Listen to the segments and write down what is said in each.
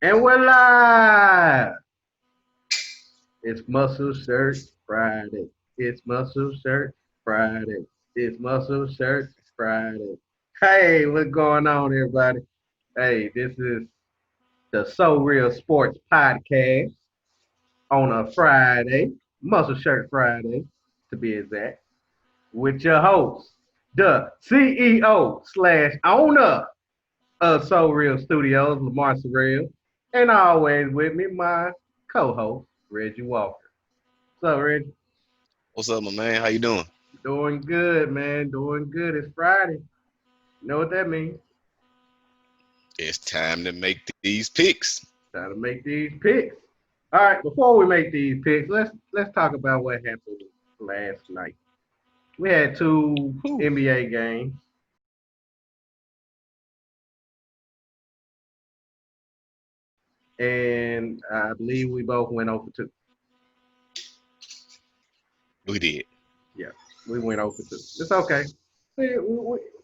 And we're live. It's Muscle Shirt Friday. It's Muscle Shirt Friday. It's Muscle Shirt Friday. Hey, what's going on, everybody? Hey, this is the SoReal Sports Podcast on a Friday, Muscle Shirt Friday, to be exact, with your host, the CEO slash owner of SoReal Studios, Lamar SoReal, and always with me, my co-host, Reggie Walker. What's up, Reggie? What's up, my man? How you doing? Doing good, man. Doing good. It's Friday. You know what that means? It's time to make these picks. Time to make these picks. All right, before we make these picks, let's talk about what happened last night. We had two Whew. NBA games, and I believe we both went over two. We did. Yeah, we went over two. It's okay. We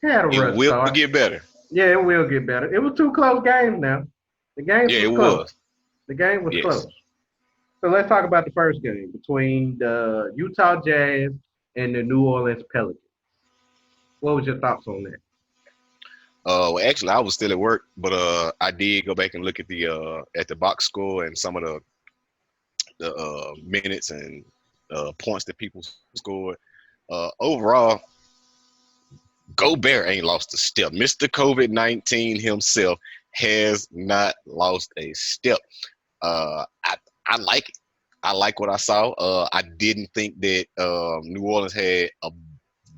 had a It rough will start. get better. Yeah, it will get better. It was two close games now. The games Yeah, was it close. was. The game was close. Yes. So let's talk about the first game between the Utah Jazz and the New Orleans Pelicans. What was your thoughts on that? Well, actually, I was still at work, but I did go back and look at the box score and some of the minutes and points that people scored. Overall, Gobert ain't lost a step. Mr. COVID-19 himself has not lost a step. I like it. I like what I saw. I didn't think that New Orleans had a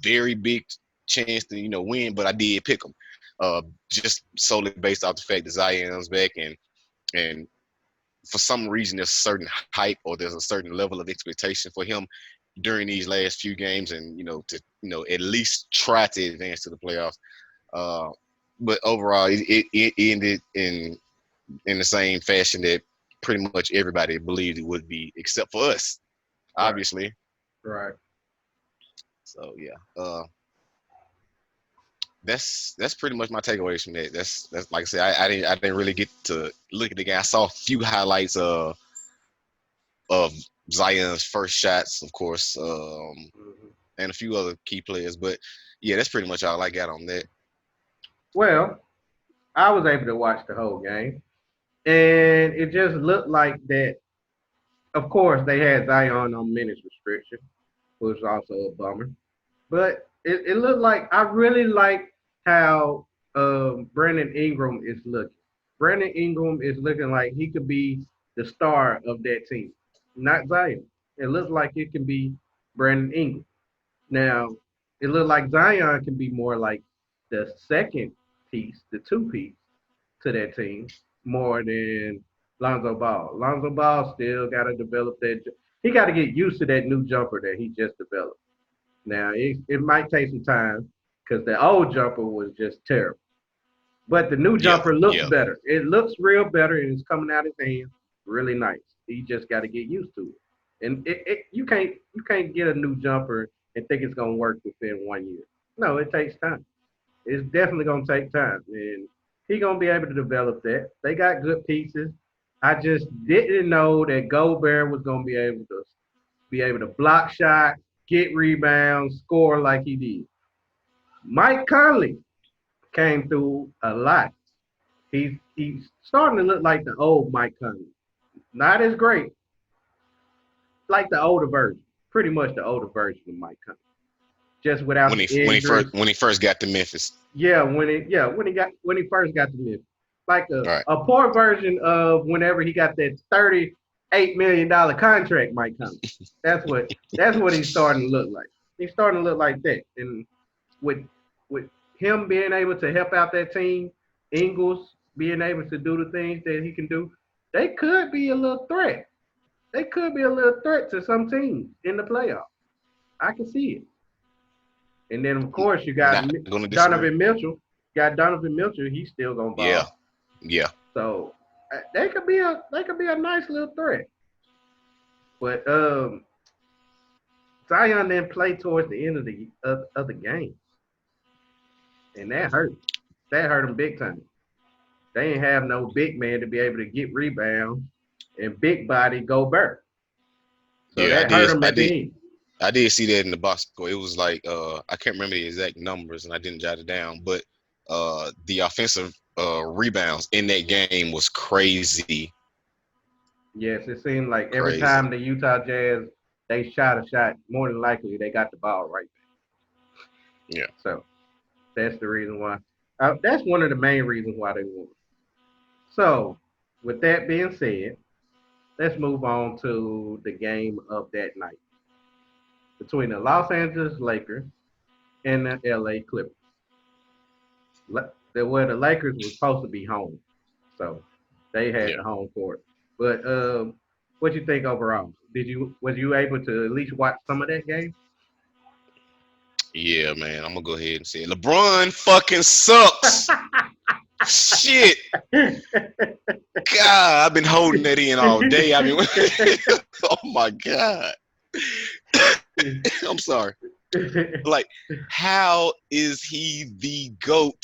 very big chance to win, but I did pick them just solely based off the fact that Zion's back and for some reason there's a certain hype or there's a certain level of expectation for him during these last few games, and to at least try to advance to the playoffs. Uh, but overall, it ended in the same fashion that pretty much everybody believed it would be, except for us, Right, obviously. right. So yeah, that's pretty much my takeaways from that. That's like I said, I didn't really get to look at the game. I saw a few highlights of Zion's first shots, of course, Mhm. and a few other key players. But yeah, that's pretty much all I got on that. Well, I was able to watch the whole game, and it just looked like that. Of course, they had Zion on minutes restriction, which was also a bummer. But it looked like I really like how Brandon Ingram is looking. Brandon Ingram is looking like he could be the star of that team, not Zion. It looks like it can be Brandon Ingram. Now, it looks like Zion can be more like the second piece, the two piece to that team, more than Lonzo Ball. Lonzo Ball still got to develop that. He got to get used to that new jumper that he just developed. Now it might take some time because the old jumper was just terrible. But the new Yeah, jumper looks yeah, better. It looks real better and it's coming out his hands really nice. He just got to get used to it. And you can't get a new jumper and think it's gonna work within 1 year. No, it takes time. It's definitely gonna take time, and he gonna be able to develop that. They got good pieces. I just didn't know that Gobert was gonna be able to block shots, get rebounds, score like he did. Mike Conley came through a lot. He's starting to look like the old Mike Conley. Not as great, like the older version. Pretty much the older version of Mike Conley. Just without when the he when he first injuries. when he first got to Memphis. When he first got to Memphis. Like All right. a poor version of whenever he got that $38 million contract, Mike Conley. That's what he's starting to look like. He's starting to look like that. And with with him being able to help out that team, Ingles being able to do the things that he can do, they could be a little threat. They could be a little threat to some teams in the playoffs. I can see it. And then of course you got Not gonna disagree. Donovan Mitchell. Got Donovan Mitchell. He's still gonna Yeah, ball. yeah. So they could be a nice little threat. But Zion didn't play towards the end of the game, and that hurt. That hurt him big time. They ain't have no big man to be able to get rebounds and big body Gobert. So Yeah, that hurt them at the end. I did see that in the box score. It was like I can't remember the exact numbers, and I didn't jot it down, but the offensive rebounds in that game was crazy, Yes, it seemed like every crazy. time the Utah Jazz they shot a shot, more than likely they got the ball right back. Yeah, So that's the reason why. That's one of the main reasons why they won. So with that being said, let's move on to the game of that night between the Los Angeles Lakers and the LA Clippers. Where the Lakers was supposed to be home, so they had yeah, the home court. But what you think overall? Was you able to at least watch some of that game? yeah, man. I'm gonna go ahead and say it. LeBron fucking sucks. Shit, God, I've been holding that in all day. I mean, oh my God, I'm sorry. Like, how is he the goat?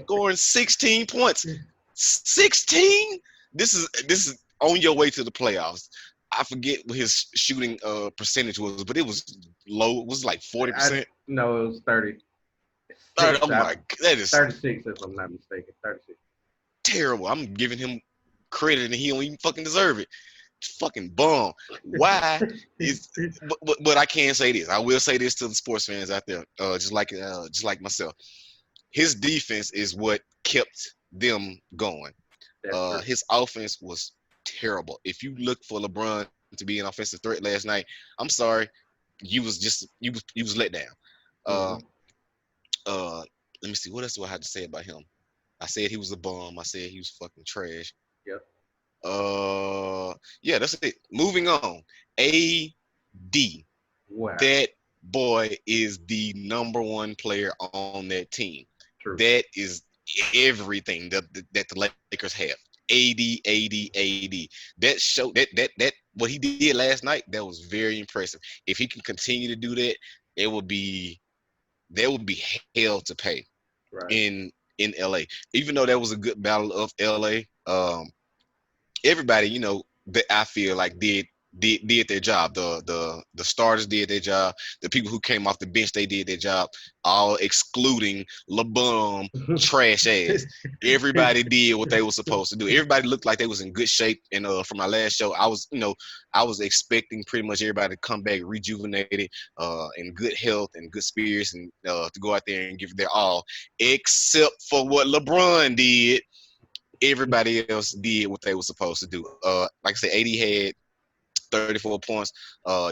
Scoring 16 points. 16? This is on your way to the playoffs. I forget what his shooting percentage was, but it was low. It was like I 40%. know it was 36. Oh my, that is 36 if I'm not mistaken. 36. terrible. I'm giving him credit and he don't even fucking deserve it. Fucking bum. Why is but I can say this. I will say this to the sports fans out there, just like myself. His defense is what kept them going. That's true. His offense was terrible. If you look for LeBron to be an offensive threat last night, I'm sorry, you was let down. Uh, Mm-hmm. uh, let me see what else do I have to say about him. I said he was a bum. I said he was fucking trash. Yep. Yeah, that's it. Moving on. AD. Wow. That boy is the number one player on that team. True. That is everything that the Lakers have. AD, AD, AD. That show that what he did last night, that was very impressive. If he can continue to do that, it will be there will be hell to pay Right. in LA. Even though that was a good battle of LA, everybody, that I feel like did their job. The starters did their job. The people who came off the bench, they did their job. All excluding LeBum trash ass. Everybody did what they were supposed to do. Everybody looked like they was in good shape. And from my last show, I was expecting pretty much everybody to come back rejuvenated, in good health and good spirits, and to go out there and give their all, except for what LeBron did. Everybody else did what they were supposed to do. Like I said, 80 had 34 points.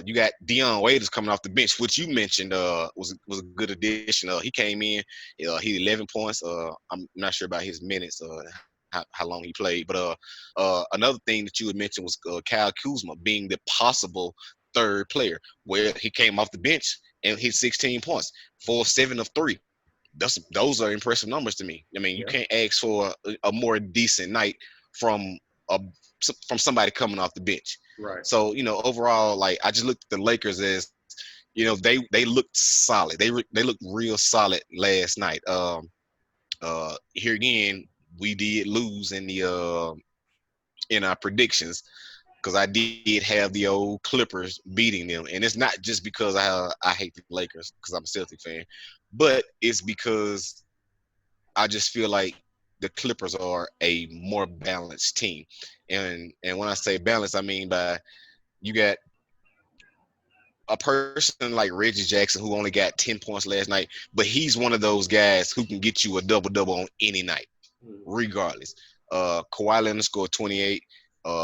You got Dion Waiters coming off the bench, which you mentioned was a good addition. He came in, he had 11 points. I'm not sure about his minutes, how long he played, but another thing that you had mentioned was Kyle Kuzma being the possible third player, where he came off the bench and hit 16 points, 4 of 7 of 3. Those are impressive numbers to me. I mean, you Yeah. can't ask for a more decent night from a from somebody coming off the bench. Right. So overall, like I just looked at the Lakers as they looked solid. They looked real solid last night. Here again, we did lose in our predictions because I did have the old Clippers beating them, and it's not just because I hate the Lakers because I'm a Celtic fan, but it's because I just feel like the Clippers are a more balanced team, and when I say balanced, I mean by you got a person like Reggie Jackson who only got 10 points last night, but he's one of those guys who can get you a double double on any night, Mm-hmm. regardless. Kawhi Leonard scored 28.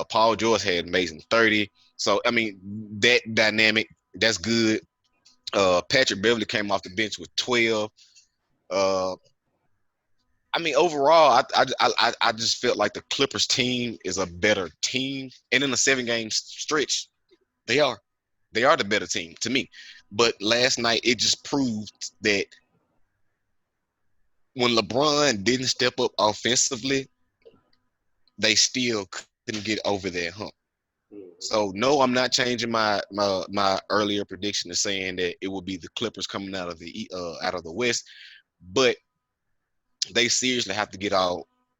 Paul George had amazing 30. So I mean that dynamic, that's good. Patrick Beverly came off the bench with 12. Uh, I mean, overall, I just felt like the Clippers team is a better team, and in a 7 game stretch, they are they are the better team to me. But last night, it just proved that when LeBron didn't step up offensively, they still couldn't get over that hump. So no, I'm not changing my earlier prediction to saying that it will be the Clippers coming out of the West, but they seriously have to get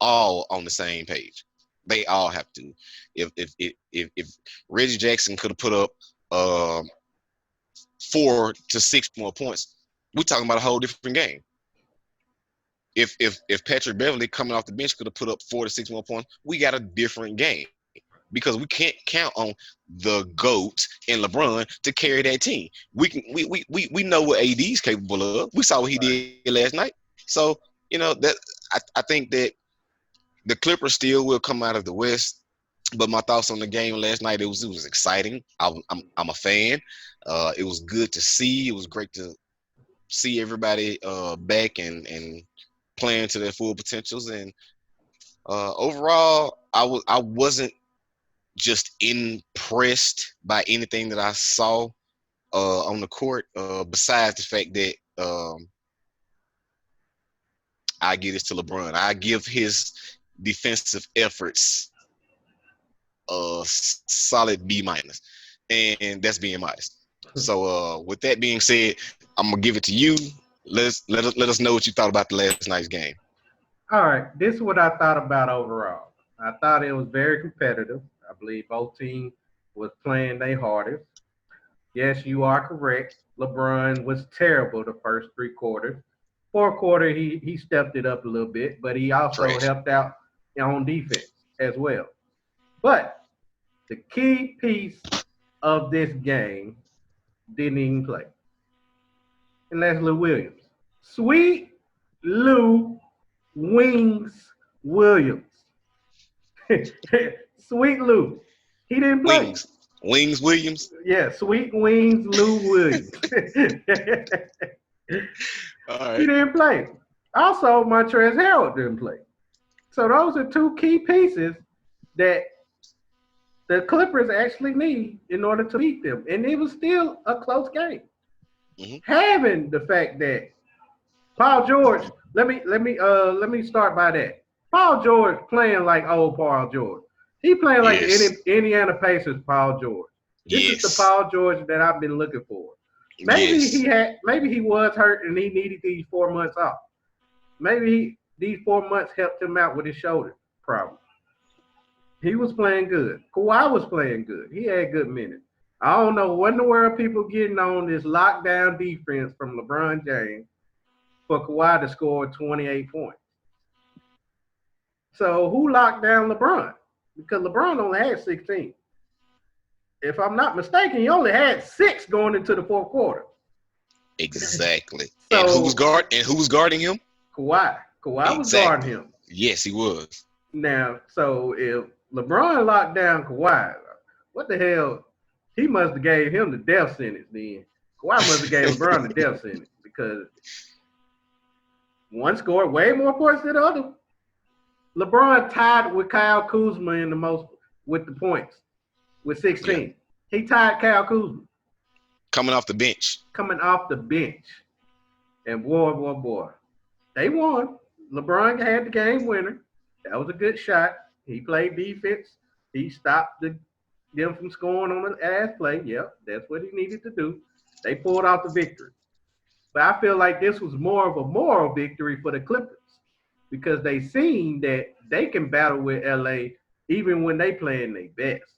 all on the same page. They all have to. If Reggie Jackson could have put up 4 to 6 more points, we're talking about a whole different game. If Patrick Beverly coming off the bench could have put up 4 to 6 more points, we got a different game because we can't count on the GOAT and LeBron to carry that team. We know what AD is capable of. We saw what he did last night. So that I think that the Clippers still will come out of the West. But my thoughts on the game last night, it was exciting. I'm a fan. It was good to see. It was great to see everybody back and playing to their full potentials. And overall, I wasn't just impressed by anything that I saw on the court. Besides the fact that I give this to LeBron, I give his defensive efforts solid B minus, and that's being modest. So with that being said, I'm gonna give it to you. Let us know what you thought about the last night's game. All right, this is what I thought about overall. I thought it was very competitive. I believe both teams was playing their hardest. Yes, you are correct. LeBron was terrible the first 3 quarters. Fourth quarter, he stepped it up a little bit, but he also Trash. helped out on defense as well. But the key piece of this game didn't even play, and that's Lou Williams. Sweet Lou Wings Williams. Sweet Lou. He didn't play. Wings Williams. Yeah, Sweet Wings Lou Williams. All right. He didn't play. Also, Montrezl Harrell didn't play. So those are 2 key pieces that the Clippers actually need in order to beat them. And it was still a close game. Mm-hmm. Having the fact that Paul George, let me start by that. Paul George playing like old Paul George. He playing like the Indiana Pacers Paul George. This is the Paul George that I've been looking for. Maybe he was hurt and he needed these 4 months off. Maybe these 4 months helped him out with his shoulder problem. He was playing good. Kawhi was playing good. He had good minutes. I don't know what in the world people getting on this lockdown defense from LeBron James for Kawhi to score 28 points. So who locked down LeBron? Because LeBron only had 16. If I'm not mistaken, he only had 6 going into the fourth quarter. Exactly. So, and who was guarding him? Kawhi. Kawhi was guarding him. Yes, he was. Now, so if LeBron locked down Kawhi, what the hell? He must have gave him the death sentence then. Kawhi must have gave LeBron the death sentence because one scored way more points than the other. LeBron tied with Kyle Kuzma in the most with the points with 16. Yeah. He tied Kyle Kuzma. Coming off the bench. And boy, they won. LeBron had the game winner. That was a good shot. He played defense. He stopped them from scoring on the last play. Yep, that's what he needed to do. They pulled out the victory. But I feel like this was more of a moral victory for the Clippers because they seen that they can battle with LA even when they playing their best.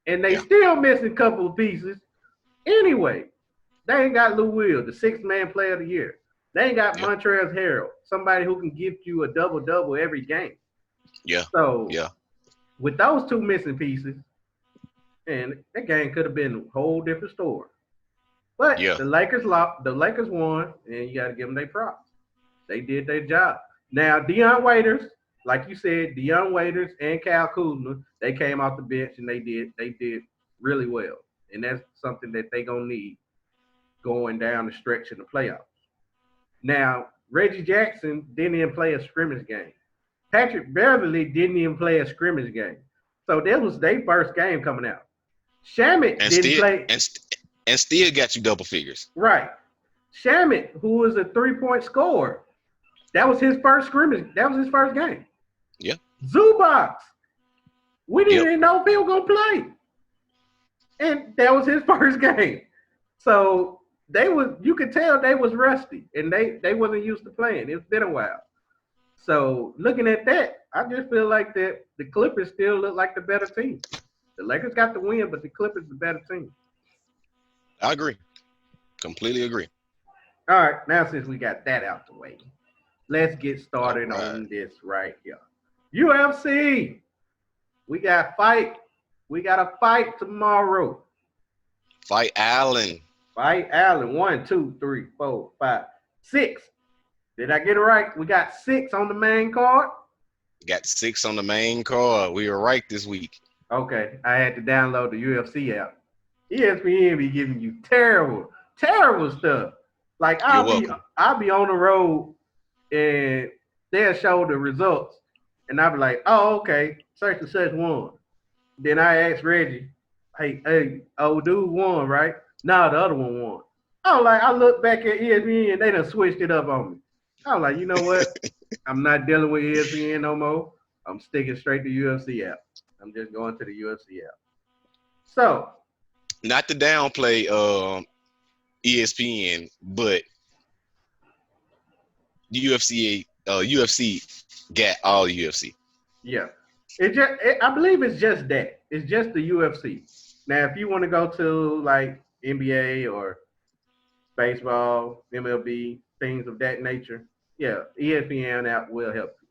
And they still missing a couple of pieces. Anyway, they ain't got Lou Will, the 6th-man player of the year. They ain't got Montrezl Harrell, somebody who can give you a double-double every game. Yeah. So, with those 2 missing pieces, and that game could have been a whole different story. But the Lakers won, and you got to give them their props. They did their job. Now, Dion Waiters, like you said, Dion Waiters and Kyle Kuzma, they came off the bench and they did really well. And that's something that they gonna need going down the stretch in the playoffs. Now, Reggie Jackson didn't even play a scrimmage game. Patrick Beverly didn't even play a scrimmage game. So that was their first game coming out. Shamit didn't play. And still got you double figures. Right. Shamit, who was a 3-point scorer, that was his first scrimmage. That was his first game. Yeah. Zubac, we didn't even know if he was going to play. And that was his first game. So you could tell they was rusty and they wasn't used to playing. It's been a while. So looking at that, I just feel like that the Clippers still look like the better team. The Lakers got the win, but the Clippers the better team. I agree. Completely agree. All right, now since we got that out the way, let's get All started right. on this right here. UFC. We got fight. We got a fight tomorrow. Fight Allen. Fight Allen. One, two, three, four, five, six. Did I get it right? We got six on the main card. Got 6 on the main card. We were right this week. Okay, I had to download the UFC app. ESPN be giving you terrible, terrible stuff. Like You're I'll be welcome. I'll be on the road and they'll show the results, and I'll be like, oh okay, such and such won. Then I asked Reggie, hey, old dude won, right? No, the other one won. I was like, I look back at ESPN, they done switched it up on me. I was like, you know what? I'm not dealing with ESPN no more. I'm sticking straight to UFC app. I'm just going to the UFC app. So, Not to downplay ESPN, but UFC got all UFC. yeah. I believe it's just that. It's just the UFC. Now, if you want to go to like NBA or baseball, MLB, things of that nature, yeah, ESPN app will help you.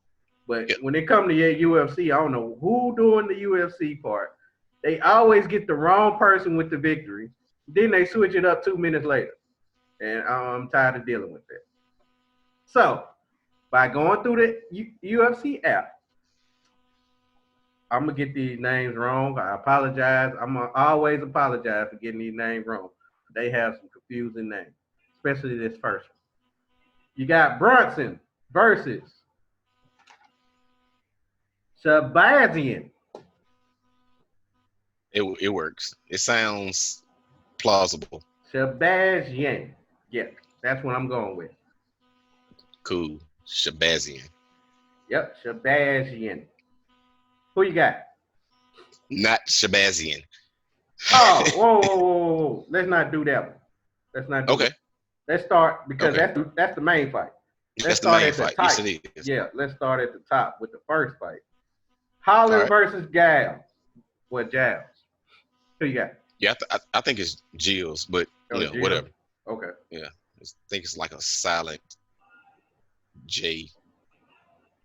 But Yep. when it comes to UFC, I don't know who doing the UFC part. They always get the wrong person with the victory. Then they switch it up 2 minutes later. And I'm tired of dealing with that. So, by going through the UFC app, I'm going to get these names wrong. I apologize. I'm going to always apologize for getting these names wrong. They have some confusing names, especially this first one. You got Brunson versus Shabazian. It works. It sounds plausible. Shabazian. Yeah, that's what I'm going with. Cool. Shabazian. Yep, Shabazian. Who you got? Not Shabazian. Oh, whoa. Let's not do that one. Let's not do Okay. that. Let's start because Okay. that's the main fight. Let's That's the start main at the fight. top. Yes, it is. Yeah, let's start at the top with the first fight. All Holland right. versus Gal. What Giles? Who you got? Yeah, I think it's Jills, but Oh, Jill. whatever. Okay. Yeah, I think it's like a silent J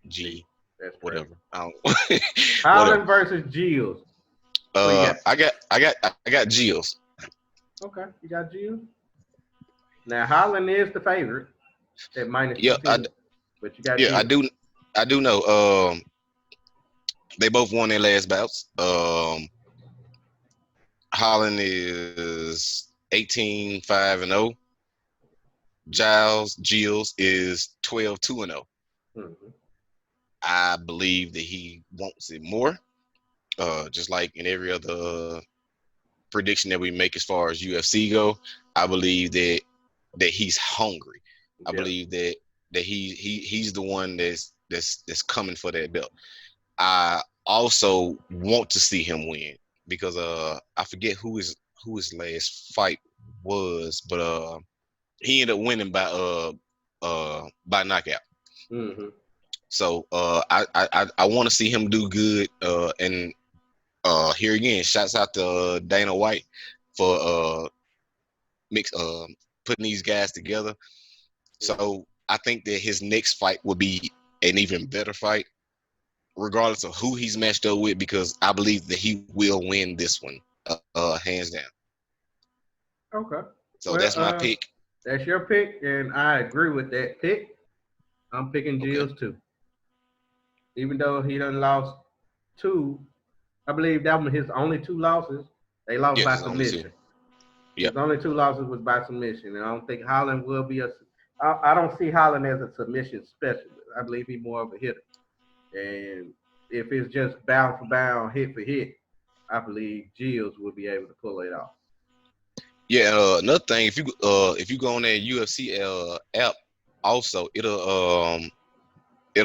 G That's crazy. whatever. I don't. Holland Whatever. versus Gilles. Who you got? I got Jills. Okay, you got Gilles. Now Holland is the favorite at minus Yeah, 210, but you got yeah, Gilles. I do know. They both won their last bouts. Holland is 18-5-0. Jills is 12-2-0. Mm-hmm. I believe that he wants it more. Just like in every other prediction that we make as far as UFC go, I believe that he's hungry. I Yeah. believe that he's the one that's coming for that belt. I also want to see him win because I forget who his last fight was, but he ended up winning by knockout. Mm-hmm. So I want to see him do good. And here again, shouts out to Dana White for mix putting these guys together. So I think that his next fight will be an even better fight, regardless of who he's matched up with, because I believe that he will win this one, hands down. Okay. So Well, that's my pick. that's your pick, and I agree with that pick. I'm picking Okay. Gilles too. Even though he done lost two, I believe that was his only two losses. They lost Yes, by it's only two. submission. Yep. His only two losses was by submission, and I don't think Holland will be a. I don't see Holland as a submission specialist. I believe he's more of a hitter, and if it's just bound for bound, hit for hit, I believe Gilles will be able to pull it off. Yeah. Another thing, if you go on that UFC app, also it'll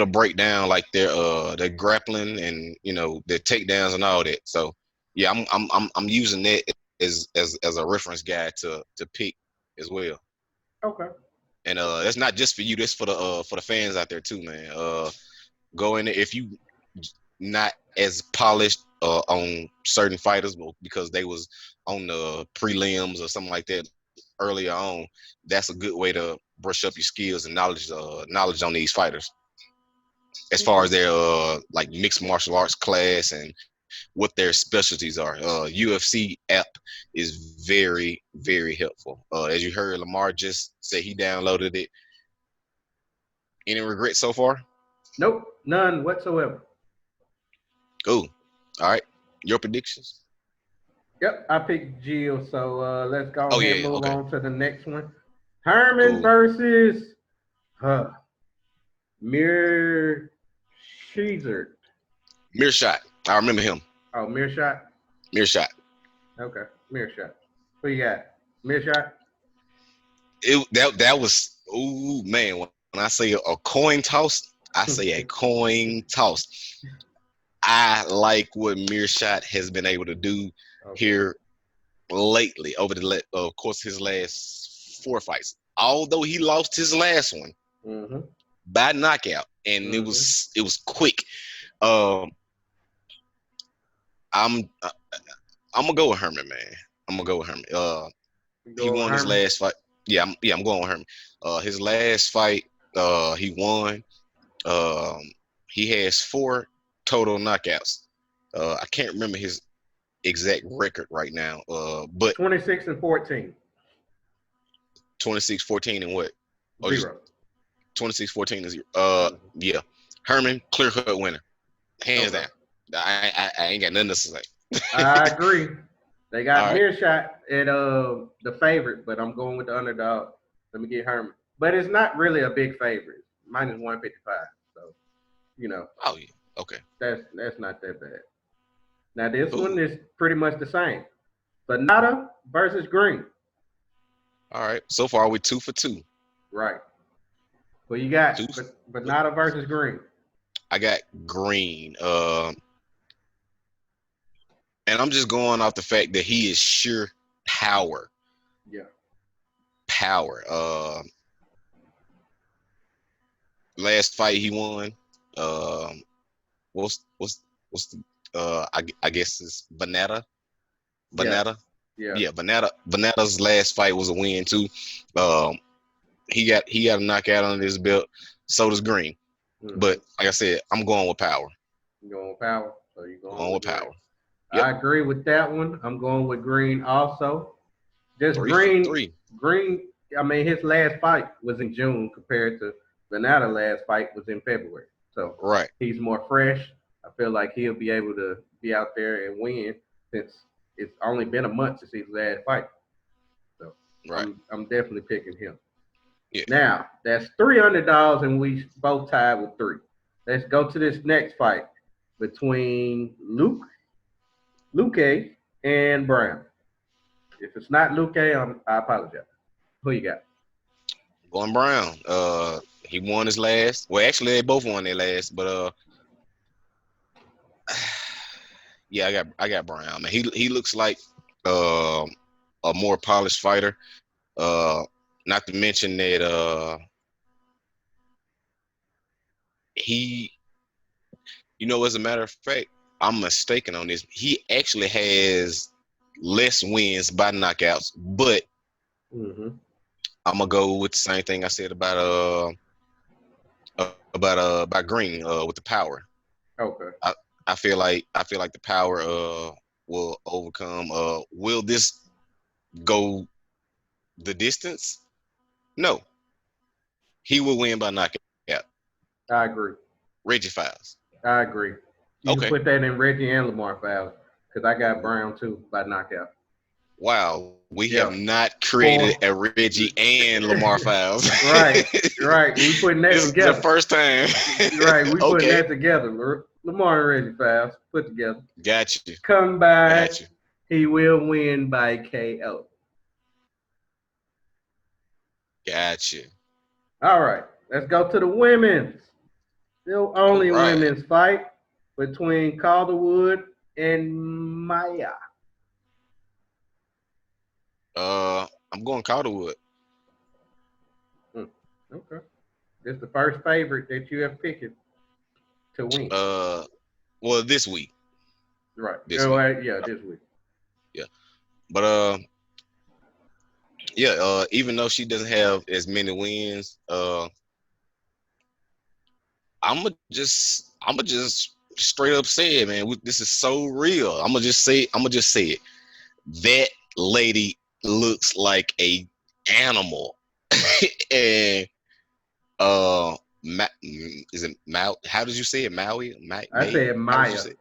break down like their grappling and their takedowns and all that. So yeah, I'm using that as a reference guide to pick as well. Okay. And that's not just for you. That's for the fans out there too, man. Go in there if you not as polished on certain fighters, because they was on the prelims or something like that earlier on. That's a good way to brush up your skills and knowledge on these fighters as far Okay. as their like mixed martial arts class and what their specialties are. UFC app is very, very helpful. As you heard, Lamar just said he downloaded it. Any regrets so far? Nope, none whatsoever. Cool. All right. Your predictions? Yep, I picked Jill, so let's go Oh ahead yeah, and yeah. move Okay. on to the next one. Herman Cool. versus uh, Mir Sheezert. Mearshot. I remember him. Oh, Mearshot? Mearshot. Okay, Mearshot. Who you got? Mearshot? That was, ooh man. When I say a coin toss, I say a coin toss. I like what Mearshot has been able to do Okay. here lately over the of course his last four fights. Although he lost his last one Mm-hmm. by knockout, and it Mm-hmm. was it was quick. Um, I'm I'm gonna go with Herman, man. I'm gonna go with Herman. You He go with won his Herman? last fight. I'm going with Herman. His last fight, he won. Um, he has four total knockouts. I can't remember his exact record right now. But 26 and 14. 26-14 and what? Oh, just Zero. 26-14 is Mm-hmm. yeah. Herman, clear cut winner, hands Okay. down. I ain't got nothing else to say. I agree. They got All right, Mearshot at the favorite, but I'm going with the underdog. Let me get Herman. But it's not really a big favorite. Minus 155. So, you know, oh yeah, okay, that's not that bad. Now this cool. one is pretty much the same. Sonata versus Green. All right, so far we're 2 for 2. Right. Well, you got Two. Sonata versus Green. I got Green. And I'm just going off the fact that he is sheer power. Yeah. Power. Last fight he won. Um, what's the I guess it's Banata. Yeah. Banata. Yeah. Yeah, Banata's last fight was a win too. Um, he got a knockout under his belt. So does Green. Mm-hmm. But like I said, I'm going with power. You going with Power, so you're going Going with with Green. power. Yep. I agree with that one. I'm going with Green also. Just Three for Green, three. Green. I mean, his last fight was in June compared to Sonata last fight was in February. So Right. he's more fresh. I feel like he'll be able to be out there and win since it's only been a month since his last fight. So Right. I'm definitely picking him. Yeah. Now that's $300, and we both tied with three. Let's go to this next fight between Luke, and Brown. If it's not Luke, I apologize. Who you got? Going Brown. He won his last. Well, actually, they both won their last, but yeah, I got Brown. Man, he looks like uh, a more polished fighter. Uh, not to mention that he, as a matter of fact, I'm mistaken on this. He actually has less wins by knockouts, but Mm-hmm. I'm gonna go with the same thing I said about Green with the power. Okay. I, I feel like the power will overcome. Will this go the distance? No, he will win by knockout. I agree. Reggie Files. I agree. You can Okay. put that in Reggie and Lamar fouls because I got Brown too by knockout. Wow, we have Yeah. not created a Four. Reggie and Lamar Files. Right. Right. We putting that This is the together. first time. Right. We putting Okay, that together. Lamar and Reggie fouls put together. got you, got Combined, you. he will win by KO. Got you. All right. Let's go to the women's. Still All only right. women's fight between Calderwood and Maya. I'm going Calderwood. Hmm. Okay. This is the first favorite that you have picked. to win. Uh, well, this week, Right. this Oh, week, right, yeah, this week. yeah. But yeah. Even though she doesn't have as many wins, I'm gonna just straight up say it, man. This is so real. I'm gonna just say it. That lady looks like a animal, and is it Mal? How did you say it? Maui? I May? said How did you Maya. say it?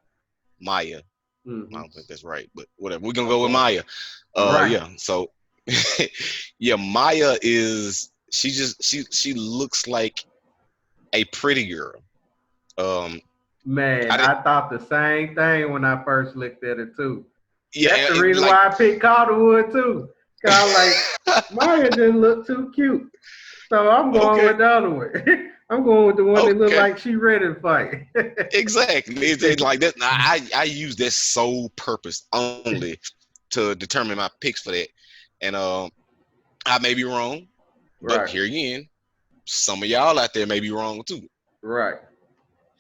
Maya? I Hmm. don't think that's right, but whatever. We're gonna Of go with course. Maya. Right. Yeah. So, yeah, Maya is she looks like a pretty girl. Um, Man, I did. I thought the same thing when I first looked at it too. Yeah, That's the reason like why I picked Calderwood too. Cause I like Maya didn't look too cute. So I'm going okay, with the other one. I'm going with the one that looked okay, like she ready to fight. exactly. It's like that. I use that sole purpose only to determine my picks for that, and I may be wrong, but Right, here again, some of y'all out there may be wrong too. right.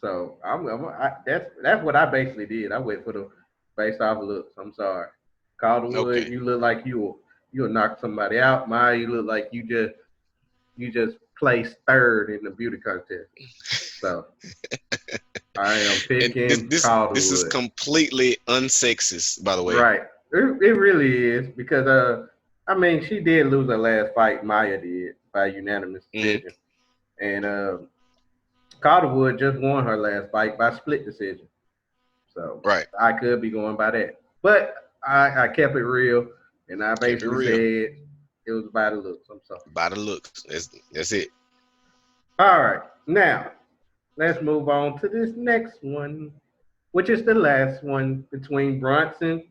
So that's what I basically did. I went for the based off of looks. I'm sorry, Calderwood, Okay. you look like you'll knock somebody out. Maya, you look like you just placed third in the beauty contest. So I am And this picking this this is Calderwood. completely unsexist, by the way. Right. It really is because I mean she did lose her last fight. Maya did by unanimous Hmm. decision, and Calderwood just won her last fight by split decision. So Right. I could be going by that, but I kept it real, and I Kept it basically real. said it was by the looks. I'm sorry. By the looks. That's it. All right, now let's move on to this next one, which is the last one between Bronson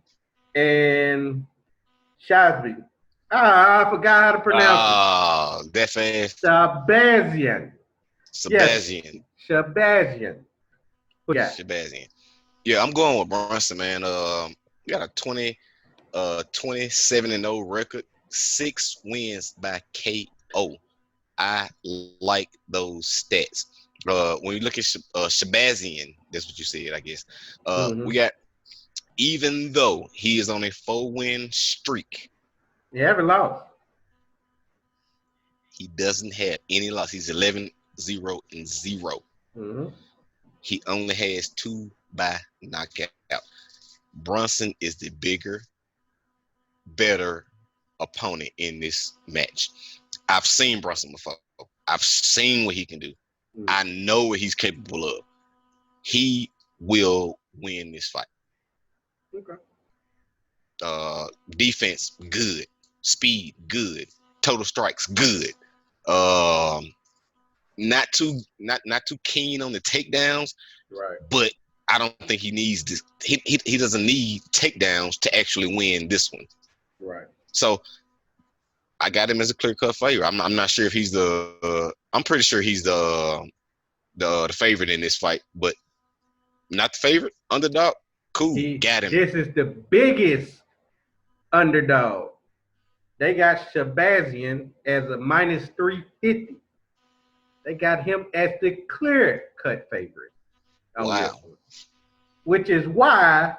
and Shazby. I forgot how to pronounce it. Ah, that fast. Shabazian. Yes, Sebastian. Shabazian. Who got? Sebastian. Yeah, I'm going with Bronson, man. You got a 27-0 record, 6 wins by KO. I like those stats. When you look at Shabazian, that's what you said, I guess. We Mm-hmm. got, even though he is on a 4-win streak, You haven't lost. he doesn't have any loss. He's 11-0-0. Mm-hmm. He only has 2 by knockout. Brunson is the bigger, better opponent in this match. I've seen Brunson before. I've seen what he can do. I Mm-hmm. know what he's capable of. He will win this fight. Okay. Defense, good. Speed, good. Total strikes, good. Um, not too keen on the takedowns, Right. but I don't think he needs this. He doesn't need takedowns to actually win this one. Right. So I got him as a clear cut favorite. I'm not sure if he's the. I'm pretty sure he's the favorite in this fight, but not the favorite. Underdog, cool, got him. This is the biggest underdog. They got Shabazian as a minus 350. They got him as the clear cut favorite on this Wow. one, which is why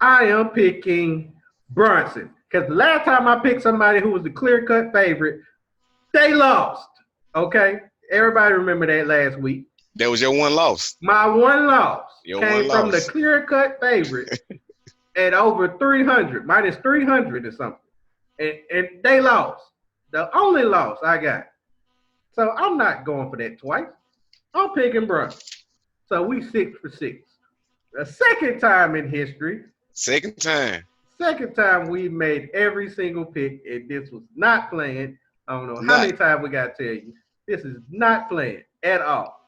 I am picking Brunson. Because the last time I picked somebody who was the clear cut favorite, they lost. Okay? Everybody remember that last week. That was your one loss. My one loss Your one came from the loss. clear cut favorite at over 300, minus 300 or something. And they lost. The only loss I got. So I'm not going for that twice. I'm picking Brunson. So we 6 for 6. The second time in history, Second time. second time we made every single pick, and this was not playing. I don't know how Not many times we got to tell you. This is not playing at all.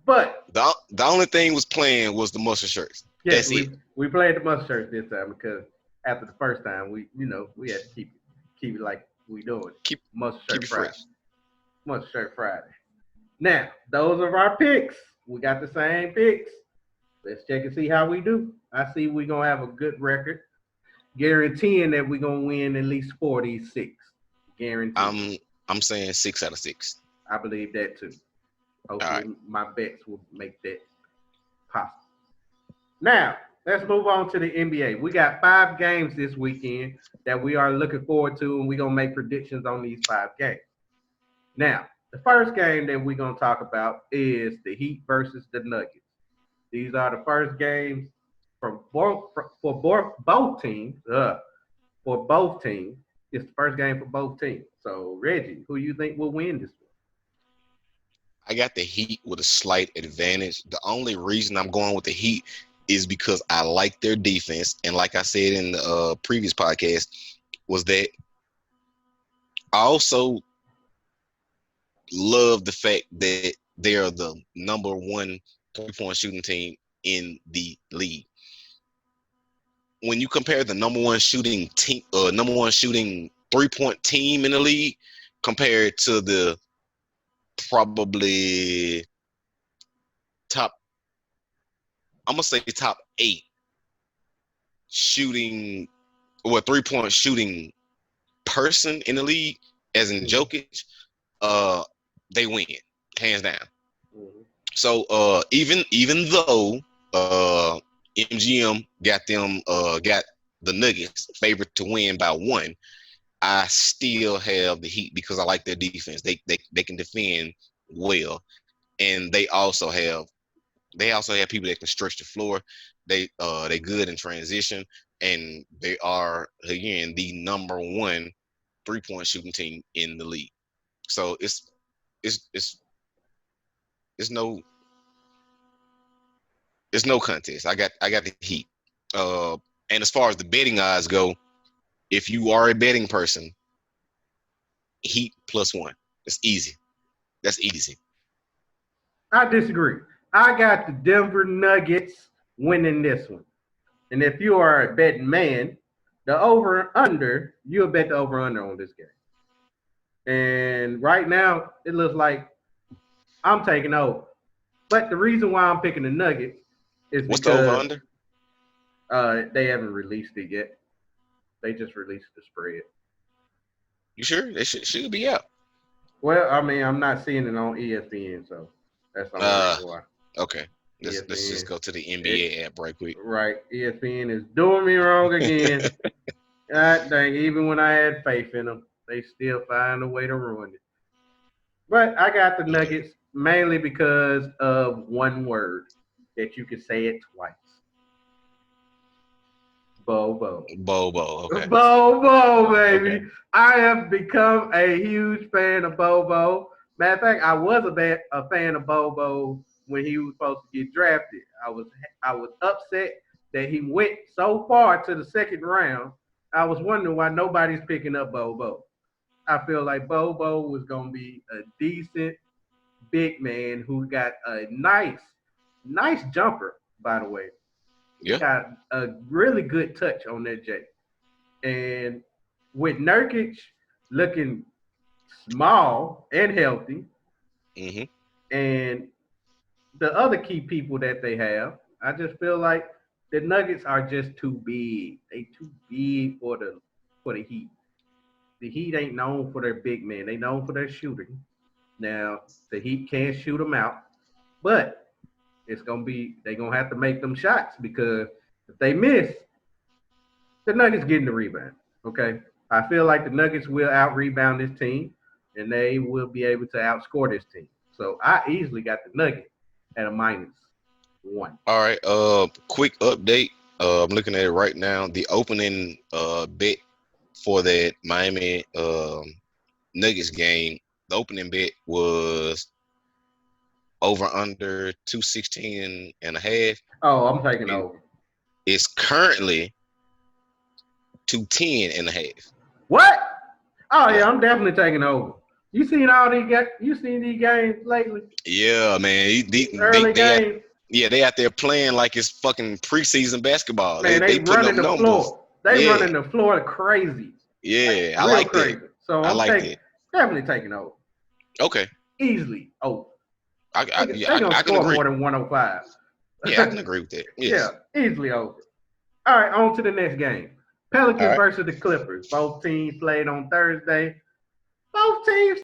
But the only thing was playing was the mustard shirts. yes, That's it. we played the mustard shirts this time because after the first time we had to keep it like we doing Keep mustard keep shirt it Friday. fresh. Mustard shirt Friday. Now, those are our picks. We got the same picks. Let's check and see how we do. I see we're gonna have a good record, guaranteeing that we're gonna win at least 46. Guaranteed. I'm saying 6 out of 6. I believe that too. All Hopefully right. my bets will make that possible. Now, let's move on to the NBA. We got 5 games this weekend that we are looking forward to, and we're going to make predictions on these 5 games. Now, the first game that we're going to talk about is the Heat versus the Nuggets. These are the first games for both teams. For both teams, it's the first game for both teams. So, Reggie, who you think will win this one? I got the Heat with a slight advantage. The only reason I'm going with the Heat is because I like their defense, and like I said in the previous podcast, was that I also love the fact that they are the number one 3-point shooting team in the league. When you compare the number one shooting team, number one shooting 3-point team in the league, compared to the probably top, I'm gonna say top 8 shooting or 3-point shooting person in the league, as in Mm-hmm. Jokic, they win hands down. Mm-hmm. So even though MGM got the Nuggets favored to win by 1, I still have the Heat because I like their defense. They can defend well, and they also have people that can stretch the floor. They good in transition, and they are again the number one 3-point shooting team in the league. So it's it's it's no it's no contest. I got the Heat. And as far as the betting odds go, if you are a betting person, Heat +1. It's easy. That's easy. I disagree. I got the Denver Nuggets winning this one. And if you are a betting man, the over under, you'll bet the over under on this game. And right now, it looks like I'm taking over. But the reason why I'm picking the Nuggets is What's the over because under? they haven't released it yet. They just released the spread. You sure? They should be out. Well, I mean, I'm not seeing it on ESPN, so that's the only Uh reason why. okay. Let's just ESPN, go to the it, NBA app right quick. right? ESPN is doing me wrong again. God dang, even when I had faith in them, they still find a way to ruin it. But I got the Okay. Nuggets mainly because of one word that you can say it twice. Bobo. Bobo. Okay. Bobo, Okay. baby. I have become a huge fan of Bobo. Matter of fact, I was a fan of Bobo when he was supposed to get drafted. I was upset that he went so far to the second round. I was wondering why nobody's picking up Bobo. I feel like Bobo was gonna be a decent big man who got a nice jumper, by the way. He Yeah. got a really good touch on that J. And with Nurkic looking small and healthy, Mm-hmm. and the other key people that they have, I just feel like the Nuggets are just too big. They too big for the Heat. The Heat ain't known for their big men. They known for their shooting. Now the Heat can't shoot them out, but they're gonna have to make them shots because if they miss, the Nuggets getting the rebound. Okay. I feel like the Nuggets will out rebound this team and they will be able to outscore this team. So I easily got the Nuggets at a -1. All right. Quick update. I'm looking at it right now. The opening bet for that Miami Nuggets game, the opening bet was over under 216 and a half. Oh, I'm taking And over. it's currently 210 and a half. What? Oh Yeah. yeah, I'm definitely taking over. You seen these games lately? Yeah, man. These early games? They out there playing like it's fucking preseason basketball. They Man, they they putting up running the numbers. floor. They Yeah, running the floor crazy. Like yeah. I real like that. crazy. So I I'm like that. definitely taking over. Okay. Easily over. Yeah, They gonna I can score agree. more than 105. Yeah, I can agree with that. Yeah, Yes. easily over. All right, on to the next game. All Pelicans right. versus the Clippers. Both teams played on Thursday. Both teams